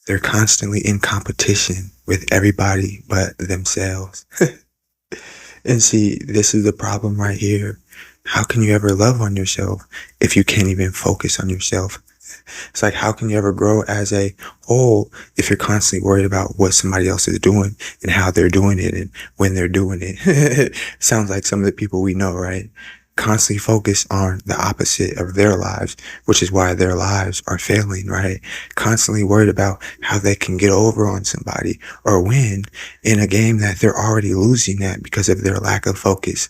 They're constantly in competition with everybody but themselves. And see, this is the problem right here. How can you ever love on yourself if you can't even focus on yourself? It's like, how can you ever grow as a whole if you're constantly worried about what somebody else is doing and how they're doing it and when they're doing it? Sounds like some of the people we know, right? Constantly focus on the opposite of their lives, which is why their lives are failing, right? Constantly worried about how they can get over on somebody or win in a game that they're already losing at because of their lack of focus.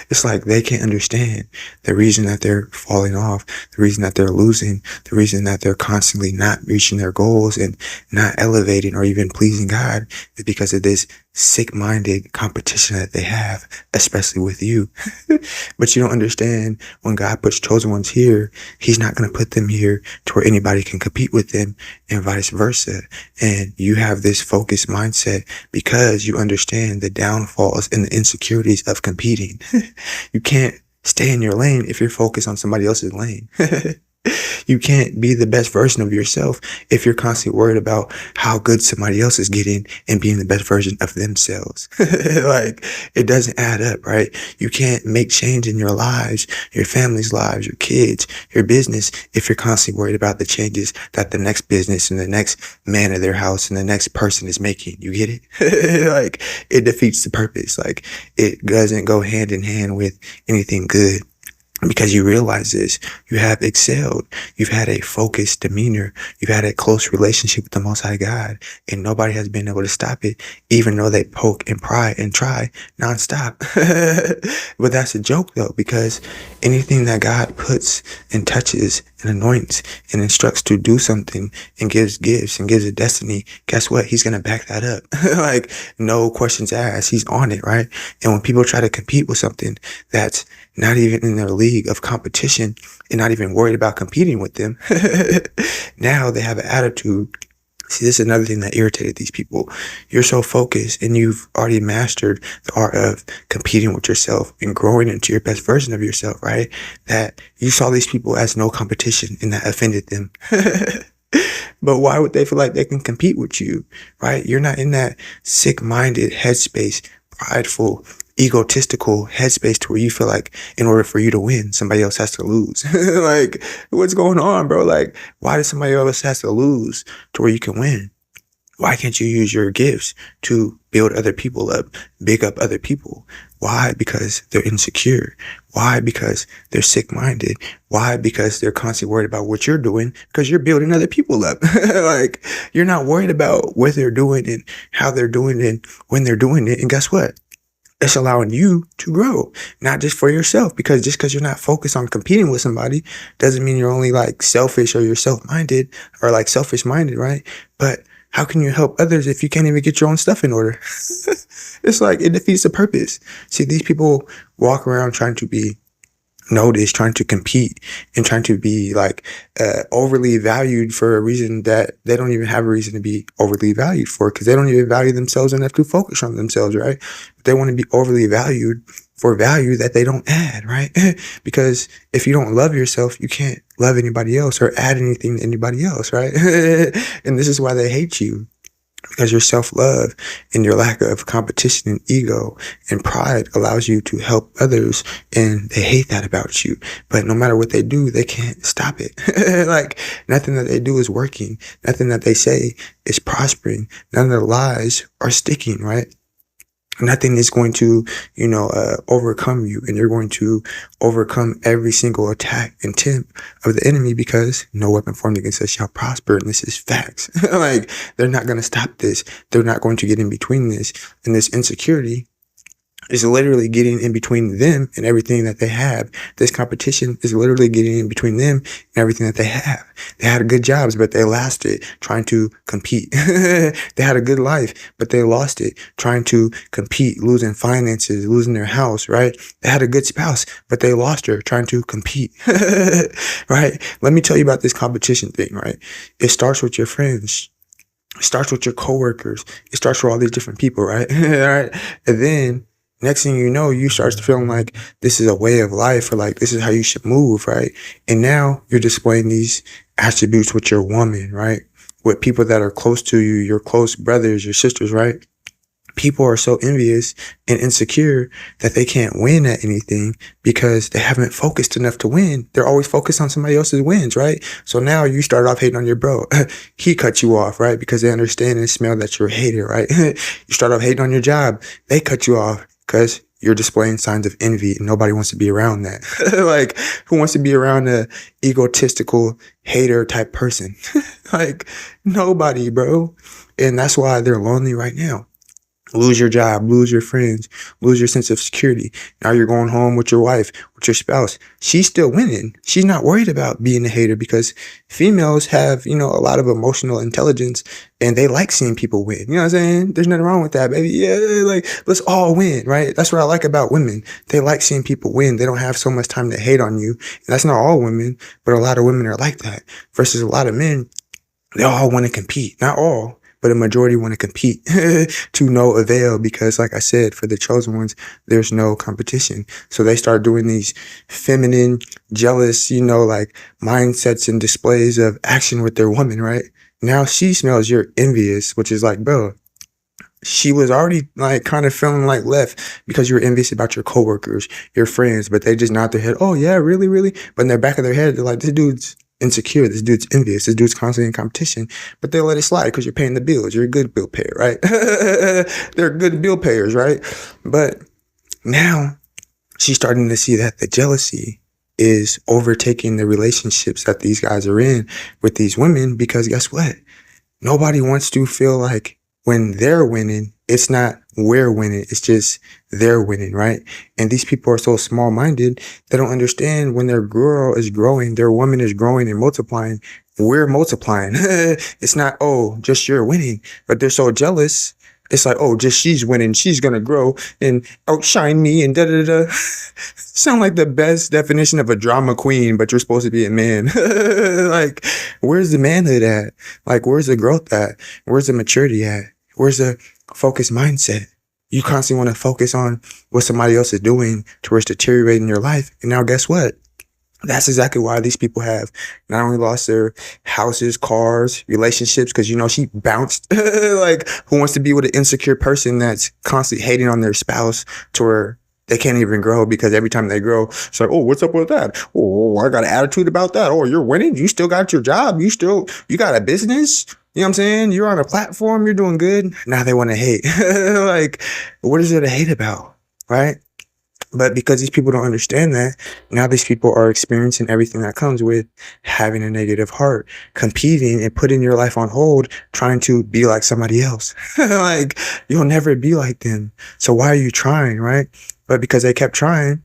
It's like they can't understand the reason that they're falling off, the reason that they're losing, the reason that they're constantly not reaching their goals and not elevating or even pleasing God is because of this sick-minded competition that they have, especially with you. But you don't understand, when God puts chosen ones here, he's not going to put them here to where anybody can compete with them and vice versa. And you have this focused mindset because you understand the downfalls and the insecurities of competing. You can't stay in your lane if you're focused on somebody else's lane. You can't be the best version of yourself if you're constantly worried about how good somebody else is getting and being the best version of themselves. Like, it doesn't add up, right? You can't make change in your lives, your family's lives, your kids, your business, if you're constantly worried about the changes that the next business and the next man of their house and the next person is making. You get it? Like, it defeats the purpose. Like, it doesn't go hand in hand with anything good. Because you realize this, you have excelled, you've had a focused demeanor, you've had a close relationship with the Most High God, and nobody has been able to stop it, even though they poke and pry and try nonstop. But that's a joke though, because anything that God puts and touches and anoints and instructs to do something and gives gifts and gives a destiny, guess what? He's going to back that up. Like, no questions asked. He's on it, right? And when people try to compete with something that's not even in their league of competition and not even worried about competing with them, now they have an attitude. See, this is another thing that irritated these people. You're so focused and you've already mastered the art of competing with yourself and growing into your best version of yourself, right? That you saw these people as no competition and that offended them. But why would they feel like they can compete with you, right? You're not in that sick-minded headspace, prideful, egotistical headspace to where you feel like in order for you to win, somebody else has to lose. Like, what's going on, bro? Like, why does somebody else has to lose to where you can win? Why can't you use your gifts to build other people up, big up other people? Why? Because they're insecure. Why? Because they're sick-minded. Why? Because they're constantly worried about what you're doing because you're building other people up. Like, you're not worried about what they're doing and how they're doing it and when they're doing it. And guess what? It's allowing you to grow, not just for yourself, because just because you're not focused on competing with somebody doesn't mean you're only like selfish or you're self-minded or like selfish-minded, right? But how can you help others if you can't even get your own stuff in order? It's like, it defeats the purpose. See, these people walk around trying to be noticed, trying to compete and trying to be like overly valued for a reason that they don't even have a reason to be overly valued for, because they don't even value themselves enough to focus on themselves, right? But they want to be overly valued for value that they don't add, right? Because if you don't love yourself, you can't love anybody else or add anything to anybody else, right? And this is why they hate you. Because your self-love and your lack of competition and ego and pride allows you to help others, and they hate that about you. But no matter what they do, they can't stop it. Like, nothing that they do is working. Nothing that they say is prospering. None of their lies are sticking, right? Nothing is going to, overcome you, and you're going to overcome every single attack and attempt of the enemy, because no weapon formed against us shall prosper. And this is facts. Like, they're not going to stop this. They're not going to get in between this. And this insecurity is literally getting in between them and everything that they have. This competition is literally getting in between them and everything that they have. They had good jobs, but they lost it trying to compete. They had a good life, but they lost it trying to compete, losing finances, losing their house, right? They had a good spouse, but they lost her trying to compete. Right? Let me tell you about this competition thing, right? It starts with your friends. It starts with your coworkers. It starts with all these different people, right? All right. And then next thing you know, you start feeling like this is a way of life, or like this is how you should move, right? And now you're displaying these attributes with your woman, right? with people that are close to you, your close brothers, your sisters, right? People are so envious and insecure that they can't win at anything because they haven't focused enough to win. They're always focused on somebody else's wins, right? So now you start off hating on your bro. He cut you off, right? Because they understand and smell that you're a hater, right? You start off hating on your job. They cut you off because you're displaying signs of envy and nobody wants to be around that. Like, who wants to be around a egotistical hater type person? Like, nobody, bro. And that's why they're lonely right now. Lose your job, lose your friends, lose your sense of security. Now you're going home with your wife, with your spouse. She's still winning. She's not worried about being a hater because females have, a lot of emotional intelligence and they like seeing people win. You know what I'm saying? There's nothing wrong with that, baby. Yeah, like, let's all win, right? That's what I like about women. They like seeing people win. They don't have so much time to hate on you. And that's not all women, but a lot of women are like that versus a lot of men. They all want to compete. Not all, but a majority want to compete to no avail because, like I said, for the chosen ones, there's no competition. So they start doing these feminine, jealous, like mindsets and displays of action with their woman, right? Now she smells you're envious, which is like, bro, she was already like kind of feeling like left because you were envious about your coworkers, your friends, but they just nod their head. Oh yeah, really, really? But in the back of their head, they're like, this dude's insecure. This dude's envious. This dude's constantly in competition, but they'll let it slide because you're paying the bills. You're a good bill payer, right? They're good bill payers, right? But now she's starting to see that the jealousy is overtaking the relationships that these guys are in with these women because guess what? Nobody wants to feel like when they're winning, it's not we're winning. It's just they're winning, right? And these people are so small-minded. They don't understand when their girl is growing, their woman is growing and multiplying. We're multiplying. It's not, oh, just you're winning. But they're so jealous. It's like, oh, just she's winning. She's going to grow and outshine me and da-da-da. Sound like the best definition of a drama queen, but you're supposed to be a man. Like, where's the manhood at? Like, where's the growth at? Where's the maturity at? Where's the focused mindset? You constantly want to focus on what somebody else is doing to where it's deteriorating your life. And now guess what? That's exactly why these people have not only lost their houses, cars, relationships, because, she bounced. Like, who wants to be with an insecure person that's constantly hating on their spouse to where they can't even grow because every time they grow, it's like, oh, what's up with that? Oh, I got an attitude about that. Oh, you're winning. You still got your job. You got a business. You know what I'm saying? You're on a platform. You're doing good. Now they want to hate. Like, what is there to hate about? Right? But because these people don't understand that, now these people are experiencing everything that comes with having a negative heart, competing and putting your life on hold, trying to be like somebody else. Like, you'll never be like them. So why are you trying, right? But because they kept trying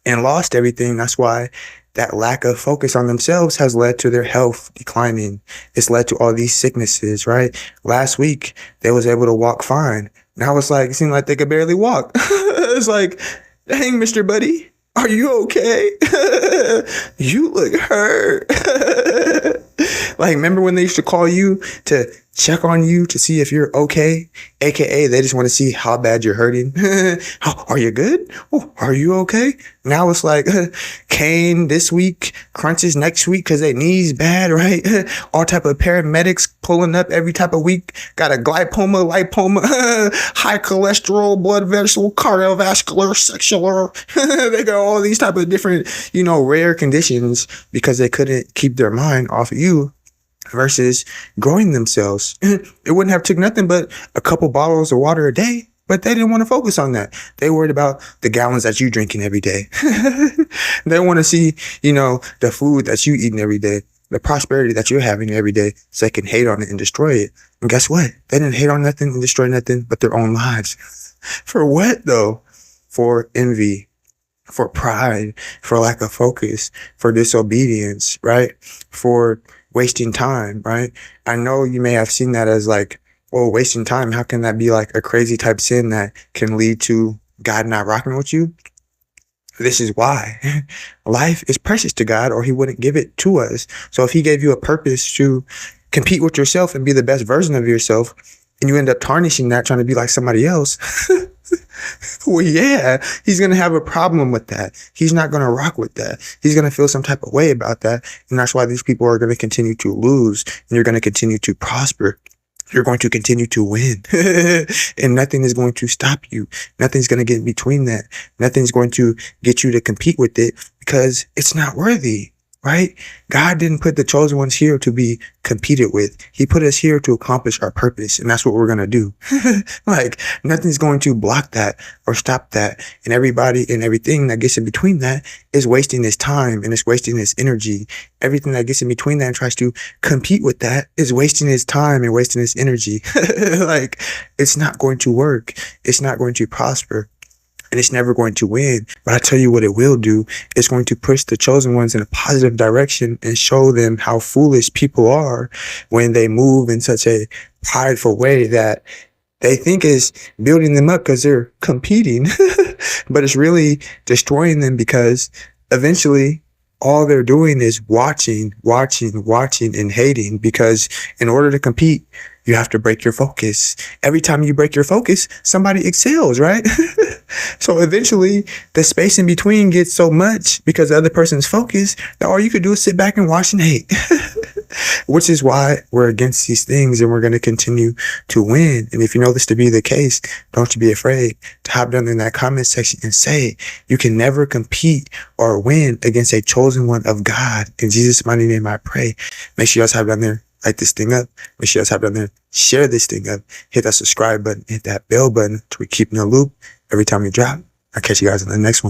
and lost everything, that's why that lack of focus on themselves has led to their health declining. It's led to all these sicknesses, right? Last week, they was able to walk fine. Now it's like, it seemed like they could barely walk. It's like, dang, Mr. Buddy, are you okay? You look hurt. Like, remember when they used to call you to check on you to see if you're okay? AKA, they just want to see how bad you're hurting. Oh, are you good? Oh, are you okay? Now it's like, cane this week, crunches next week because their knees bad, right? All type of paramedics pulling up every type of week. Got a lipoma, high cholesterol, blood vessel, cardiovascular, sexual. They got all these type of different, rare conditions because they couldn't keep their mind off of you versus growing themselves. It wouldn't have took nothing but a couple bottles of water a day, but they didn't want to focus on that. They worried about the gallons that you drinking every day. They want to see, the food that you eating every day, the prosperity that you're having every day, so they can hate on it and destroy it. And guess what? They didn't hate on nothing and destroy nothing but their own lives. For what though? For envy, for pride, for lack of focus, for disobedience, right? For wasting time, right? I know you may have seen that as like, oh, wasting time. How can that be like a crazy type sin that can lead to God not rocking with you? This is why life is precious to God, or he wouldn't give it to us. So if he gave you a purpose to compete with yourself and be the best version of yourself, and you end up tarnishing that, trying to be like somebody else, Well, yeah, he's going to have a problem with that. He's not going to rock with that. He's going to feel some type of way about that. And that's why these people are going to continue to lose, and you're going to continue to prosper. You're going to continue to win. And nothing is going to stop you. Nothing's going to get in between that. Nothing's going to get you to compete with it because it's not worthy. Right? God didn't put the chosen ones here to be competed with. He put us here to accomplish our purpose. And that's what we're going to do. Like nothing's going to block that or stop that. And everybody and everything that gets in between that is wasting his time and it's wasting his energy. Everything that gets in between that and tries to compete with that is wasting his time and wasting his energy. Like it's not going to work. It's not going to prosper. And it's never going to win. But I tell you what it will do. It's going to push the chosen ones in a positive direction and show them how foolish people are when they move in such a prideful way that they think is building them up because they're competing. But it's really destroying them because eventually all they're doing is watching and hating, because in order to compete, you have to break your focus. Every time you break your focus, somebody excels, right? So eventually the space in between gets so much because the other person's focus that all you could do is sit back and watch and hate. Which is why we're against these things and we're going to continue to win. And if you know this to be the case, don't you be afraid to hop down in that comment section and say you can never compete or win against a chosen one of God. In Jesus' mighty name I pray. Make sure you guys hop down there, like this thing up. Make sure you guys hop down there, share this thing up, hit that subscribe button, hit that bell button to keep in the loop every time we drop. I'll catch you guys in the next one.